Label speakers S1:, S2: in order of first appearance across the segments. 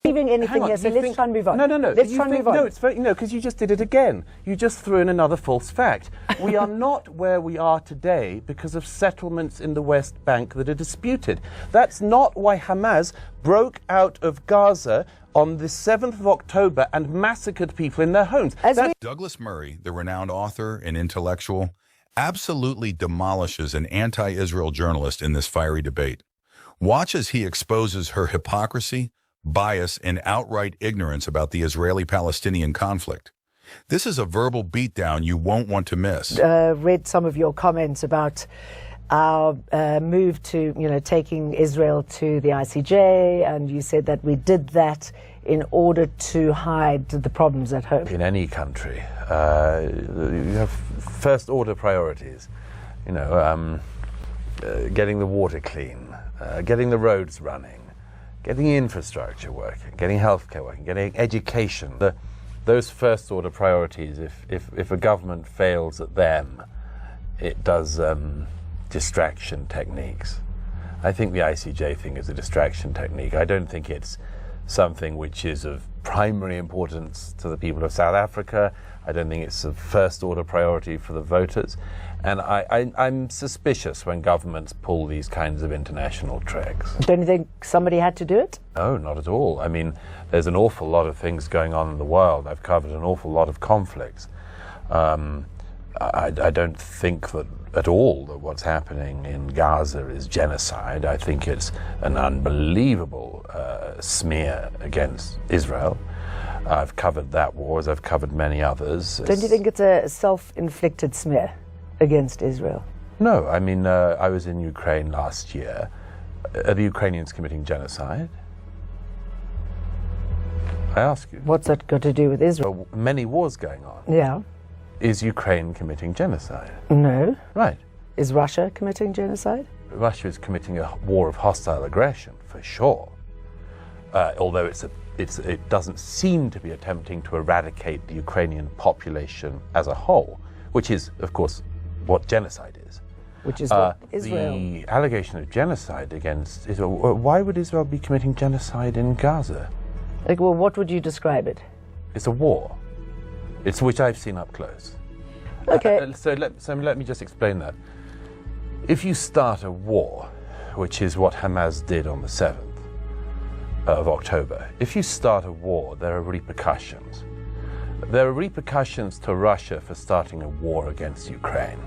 S1: Leaving anything here, so let's try and move on.
S2: No.
S1: Let's try and move on.
S2: No, it's very, because you just did it again. You just threw in another false fact. We are not where we are today because of settlements in the West Bank that are disputed. That's not why Hamas broke out of Gaza on the 7th of October and massacred people in their homes.
S3: Douglas Murrey, the renowned author and intellectual, absolutely demolishes an anti-Israel journalist in this fiery debate. Watch as he exposes her hypocrisy, bias, and outright ignorance about the Israeli-Palestinian conflict. This is a verbal beatdown you won't want to miss.
S1: Read some of your comments about our move to, taking Israel to the ICJ, and you said that we did that in order to hide the problems at home.
S2: In any country, you have first-order priorities. Getting the water clean, getting the roads running, getting infrastructure working, getting healthcare working, getting education. Those first-order priorities, if a government fails at them, it does distraction techniques. I think the ICJ thing is a distraction technique. I don't think it's something which is of primary importance to the people of South Africa. I don't think it's a first-order priority for the voters. And I'm suspicious when governments pull these kinds of international tricks.
S1: Don't you think somebody had to do it?
S2: No, not at all. I mean, there's an awful lot of things going on in the world. I've covered an awful lot of conflicts. I don't think that at all that what's happening in Gaza is genocide. I think it's an unbelievable smear against Israel. I've covered that war, as I've covered many others.
S1: Don't you think it's a self-inflicted smear against Israel?
S2: No, I mean, I was in Ukraine last year. Are the Ukrainians committing genocide? I ask you.
S1: What's that got to do with Israel?
S2: Well, many wars going on.
S1: Yeah.
S2: Is Ukraine committing genocide?
S1: No.
S2: Right.
S1: Is Russia committing genocide?
S2: Russia is committing a war of hostile aggression, for sure. Although it doesn't seem to be attempting to eradicate the Ukrainian population as a whole, which is, of course, what genocide is.
S1: Which is what Israel...
S2: The allegation of genocide against Israel, why would Israel be committing genocide in Gaza?
S1: Well, what would you describe it?
S2: It's a war. It's which I've seen up close.
S1: Okay.
S2: So let me just explain that. If you start a war, which is what Hamas did on the 7th of October, if you start a war, there are repercussions. There are repercussions to Russia for starting a war against Ukraine.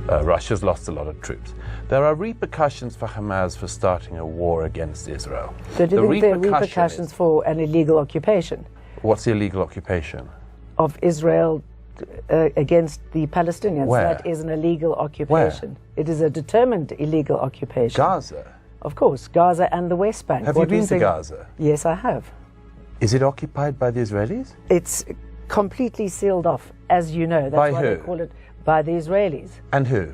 S2: Russia's lost a lot of troops. There are repercussions for Hamas for starting a war against Israel.
S1: So do you think there are repercussions for an illegal occupation?
S2: What's the illegal occupation?
S1: Of Israel against the Palestinians.
S2: Where?
S1: That is an illegal occupation.
S2: Where?
S1: It is a determined illegal occupation.
S2: Gaza?
S1: Of course, Gaza and the West Bank.
S2: Have you been to Gaza?
S1: Yes, I have.
S2: Is it occupied by the Israelis?
S1: It's completely sealed off, as you know. That's
S2: by
S1: why
S2: who?
S1: They call it by the Israelis.
S2: And who?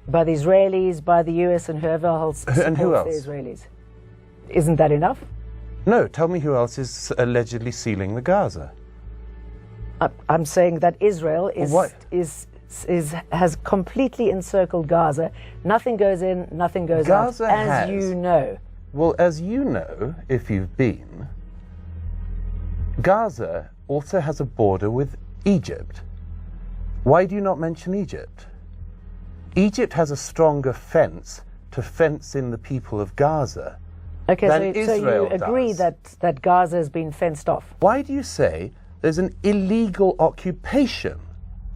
S1: By the Israelis, by the US, and whoever else supports
S2: and who else?
S1: The Israelis. Isn't that enough?
S2: No, tell me who else is allegedly sealing the Gaza.
S1: I'm saying that Israel has completely encircled Gaza. Nothing goes in, nothing goes
S2: Gaza
S1: out, as you know.
S2: Well, as you know, if you've been, Gaza also has a border with Egypt. Why do you not mention Egypt? Egypt has a stronger fence to fence in the people of Gaza than Israel
S1: so you agree
S2: does.
S1: that Gaza has been fenced off?
S2: Why do you say there's an illegal occupation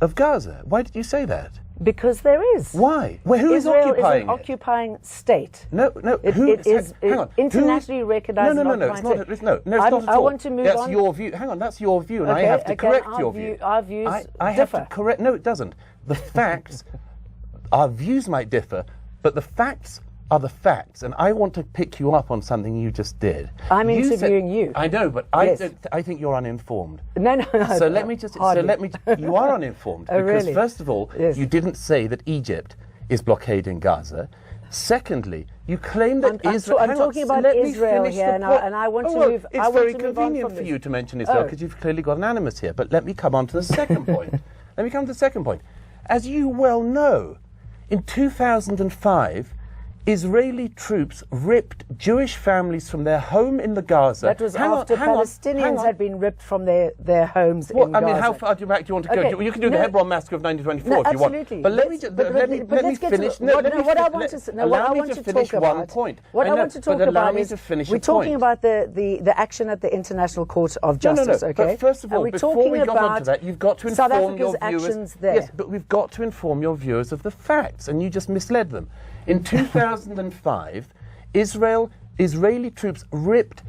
S2: of Gaza? Why did you say that?
S1: Because there is.
S2: Why? Who is
S1: Israel
S2: occupying
S1: is an occupying state.
S2: No.
S1: It is internationally recognized.
S2: No. It's not. It's not at all.
S1: I want to move on.
S2: That's your view. Hang on. That's your view, and
S1: okay,
S2: I have to correct your
S1: view.
S2: view.
S1: Our views
S2: I
S1: differ.
S2: have to correct. No, it doesn't. The facts. Our views might differ, but the facts are the facts, and I want to pick you up on something you just did.
S1: I'm interviewing you.
S2: I know, but
S1: yes.
S2: I think you're uninformed.
S1: No.
S2: So let me just.
S1: Hardly.
S2: So let me. You are uninformed
S1: Oh,
S2: because
S1: really?
S2: first of all,
S1: yes.
S2: You didn't say that Egypt is blockading Gaza. Secondly, you claim that Israel.
S1: I'm talking about Israel here now, and I want to move.
S2: It's very convenient for you to mention Israel because you've clearly got an animus here. But let me come on to the second point. Let me come to the second point. As you well know, in 2005, Israeli troops ripped Jewish families from their home in the Gaza.
S1: That was after Palestinians had been ripped from their homes in Gaza.
S2: I mean, how far back do you want to go? You can do the Hebron massacre of 1924 if you want.
S1: Absolutely.
S2: But let me finish. Allow me to finish one point.
S1: What I want to talk about is we're talking about the action at the International Court of Justice. Okay.
S2: But first of all, before we got onto that, you've got to inform your viewers.
S1: Yes,
S2: but we've got to inform your viewers of the facts, and you just misled them. In 2005, Israeli troops ripped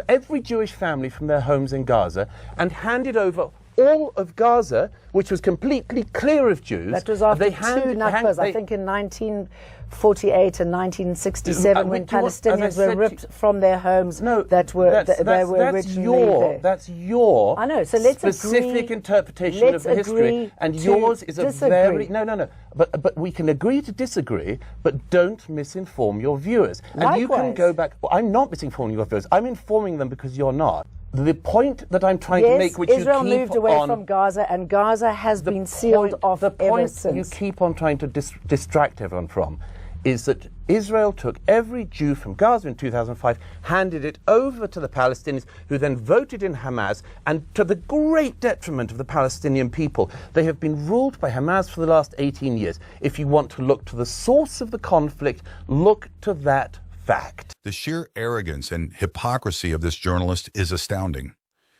S2: every Jewish family from their homes in Gaza and handed over all of Gaza, which was completely clear of Jews.
S1: That was after two Nakbas, I think in 1948 and 1967, when Palestinians were ripped from their homes that were originally there.
S2: That's your
S1: I know, so let's
S2: specific interpretation of the history, and yours is a very... No. But we can agree to disagree, but don't misinform your viewers. And you can go back... Well, I'm not misinforming your viewers. I'm informing them because you're not. The point that I'm trying to make, which
S1: Israel
S2: you keep
S1: moved away from Gaza, and Gaza has been sealed off ever since.
S2: The point you keep on trying to distract everyone from is that Israel took every Jew from Gaza in 2005, handed it over to the Palestinians, who then voted in Hamas, and to the great detriment of the Palestinian people. They have been ruled by Hamas for the last 18 years. If you want to look to the source of the conflict, look to that fact.
S3: The sheer arrogance and hypocrisy of this journalist is astounding.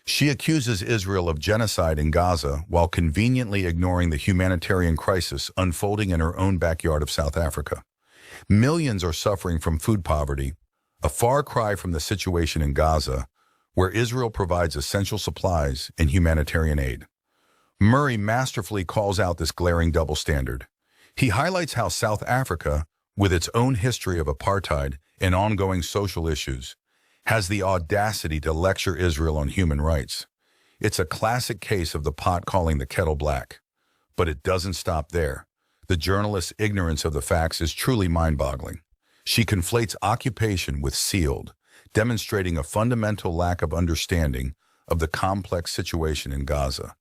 S3: She accuses Israel of genocide in Gaza while conveniently ignoring the humanitarian crisis unfolding in her own backyard of South Africa. Millions are suffering from food poverty, a far cry from the situation in Gaza, where Israel provides essential supplies and humanitarian aid. Murray masterfully calls out this glaring double standard. He highlights how South Africa, with its own history of apartheid and ongoing social issues, has the audacity to lecture Israel on human rights. It's a classic case of the pot calling the kettle black. But it doesn't stop there. The journalist's ignorance of the facts is truly mind-boggling. She conflates occupation with sealed, demonstrating a fundamental lack of understanding of the complex situation in Gaza.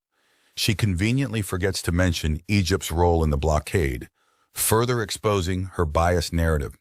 S3: She conveniently forgets to mention Egypt's role in the blockade, further exposing her biased narrative.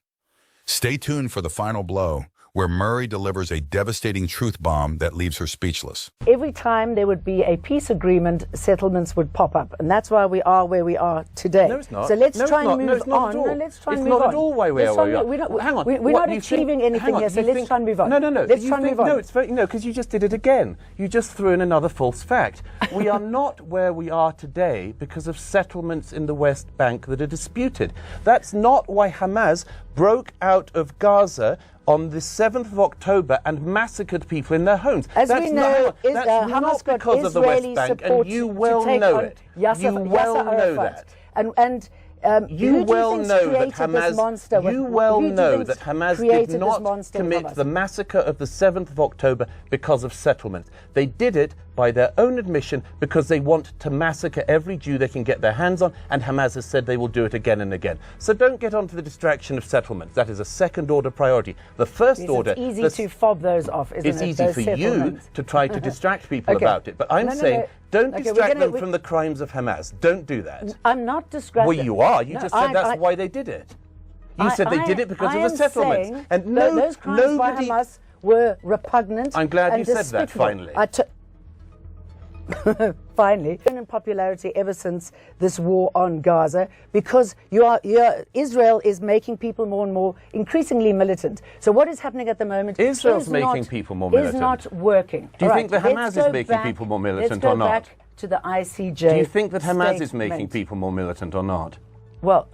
S3: Stay tuned for the final blow, where Murray delivers a devastating truth bomb that leaves her speechless.
S1: Every time there would be a peace agreement, settlements would pop up, and that's why we are where we are today.
S2: No, it's not.
S1: So let's try and move on.
S2: No,
S1: let's try and
S2: move
S1: on.
S2: It's not at all why we are where we are.
S1: Hang on. We're not achieving anything here, so let's try and move on.
S2: No.
S1: Let's try and move on.
S2: No, it's very, because you just did it again. You just threw in another false fact. We are not where we are today because of settlements in the West Bank that are disputed. That's not why Hamas broke out of Gaza on the 7th of October and massacred people in their homes.
S1: As we know,
S2: that's not because of the West Bank, and you well know it. You well know that.
S1: And
S2: you well know that Hamas did not commit the massacre of the 7th of October because of settlements. They did it by their own admission because they want to massacre every Jew they can get their hands on, and Hamas has said they will do it again and again. So don't get onto the distraction of settlements. That is a second-order priority. The first order...
S1: It's easy to fob those off, isn't it?
S2: It's easy for you to try to distract people about it. But I'm saying, don't distract them from the crimes of Hamas. Don't do that.
S1: I'm not distracting.
S2: Well, you are. You just said that's why they did it. You said they did it because of the settlements.
S1: And those crimes by Hamas were repugnant.
S2: I'm glad you said that, finally.
S1: Finally, in popularity ever since this war on Gaza, because Israel is making people more and more increasingly militant. So what is happening at the moment?
S2: Israel's making people more militant.
S1: Is not working.
S2: Do you think that Hamas is making people more militant or not?
S1: Let's go back to the ICJ.
S2: Do you think that Hamas is making people more militant or not?
S1: Well,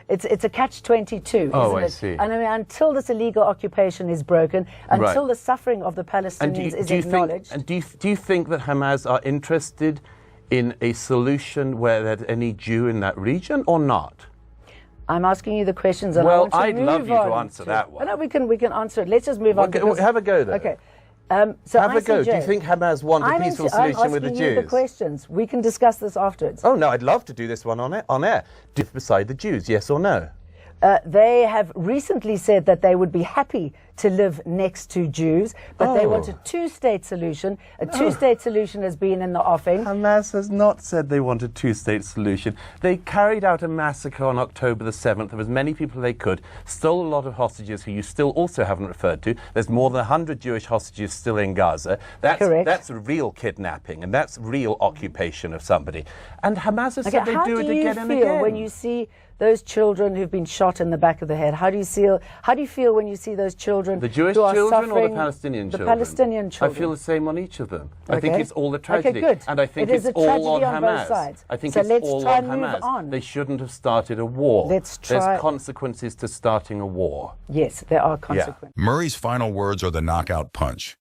S1: it's a catch-22, isn't it?
S2: I see.
S1: And I mean, until this illegal occupation is broken, until the suffering of the Palestinians is acknowledged.
S2: And do you think that Hamas are interested in a solution where there's any Jew in that region or not?
S1: I'm asking you the questions, and
S2: well,
S1: I want to
S2: I'd love you to answer that one.
S1: No, we can answer it. Let's just move on.
S2: Have a go then.
S1: Okay. So
S2: have a go. Do you think Hamas want a peaceful solution with the Jews?
S1: I'm asking you the questions. We can discuss this afterwards.
S2: Oh no, I'd love to do this one on air. Beside the Jews, yes or no?
S1: They have recently said that they would be happy to live next to Jews, but they want a two-state solution. A two-state solution has been in the offing.
S2: Hamas has not said they want a two-state solution. They carried out a massacre on October the 7th of as many people they could, stole a lot of hostages who you still also haven't referred to. There's more than 100 Jewish hostages still in Gaza. That's real kidnapping, and that's real occupation of somebody. And Hamas has said they do it again and again.
S1: How do you feel when you see those children who've been shot in the back of the head? How do you feel when you see those children?
S2: The Jewish
S1: who are
S2: children or the
S1: suffering,
S2: Palestinian children?
S1: The Palestinian children.
S2: I feel the same on each of them. I think it's all a tragedy.
S1: Okay, good.
S2: And I think
S1: it's
S2: all on
S1: Hamas.
S2: Hamas.
S1: Both sides.
S2: I think
S1: so
S2: it's
S1: let's
S2: all
S1: try
S2: on
S1: and move
S2: Hamas.
S1: on.
S2: They shouldn't have started a war.
S1: There's
S2: consequences to starting a war.
S1: Yes, there are consequences.
S3: Yeah. Murray's final words are the knockout punch.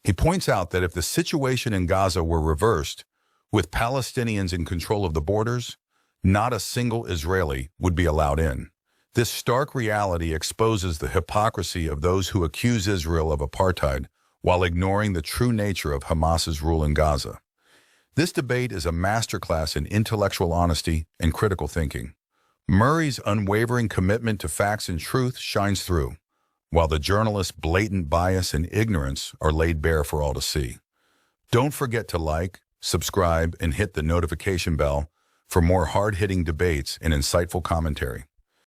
S3: He points out that if the situation in Gaza were reversed, with Palestinians in control of the borders, not a single Israeli would be allowed in. This stark reality exposes the hypocrisy of those who accuse Israel of apartheid while ignoring the true nature of Hamas's rule in Gaza. This debate is a masterclass in intellectual honesty and critical thinking. Murray's unwavering commitment to facts and truth shines through, while the journalist's blatant bias and ignorance are laid bare for all to see. Don't forget to like, subscribe, and hit the notification bell for more hard-hitting debates and insightful commentary.